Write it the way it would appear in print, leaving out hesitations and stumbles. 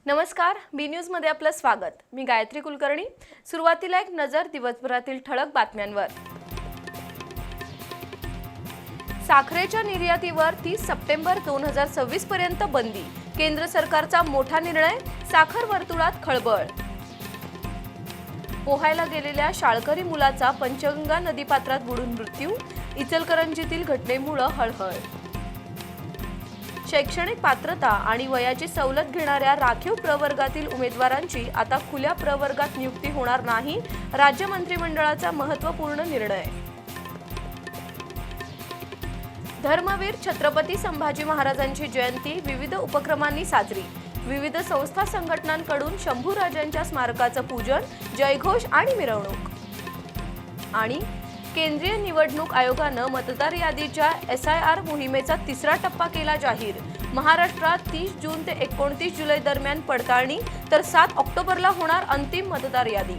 नमस्कार, बी न्यूज मध्ये आपलं स्वागत। मी गायत्री कुलकर्णी। सुरुवातीला एक नजर दिवसभरातील ठळक बातम्यांवर। साखरेच्या निर्यातीवर 30 सप्टेंबर 2026 पर्यंत बंदी। केंद्र सरकारचा मोठा निर्णय, साखर वर्तुळात खळबळ। पोहायला गेलेल्या शाळकरी मुलाचा पंचगंगा नदीपात्रात बुडून मृत्यू। इचलकरंजीतील घटनेमुळे हळहळ। शैक्षणिक पात्रता आणि वयाची सवलत घेणाऱ्या राखीव प्रवर्गातील उमेदवारांची आता खुल्या प्रवर्गात नियुक्ती होणार नाही। राज्य मंत्रिमंडळाचा महत्त्वपूर्ण निर्णय। धर्मवीर छत्रपती संभाजी महाराजांची जयंती विविध उपक्रमांनी साजरी। विविध संस्था संघटनांकडून शंभूराजांच्या स्मारकाचं पूजन, जयघोष आणि मिरवणूक। आणि केंद्रीय निवडणूक आयोगानं मतदार यादीच्या SIR मोहिमेचा तिसरा टप्पा केला जाहीर। महाराष्ट्रात 30 जून ते 29 जुलै दरम्यान पडताळणी, तर 7 ऑक्टोबरला होणार अंतिम मतदार यादी।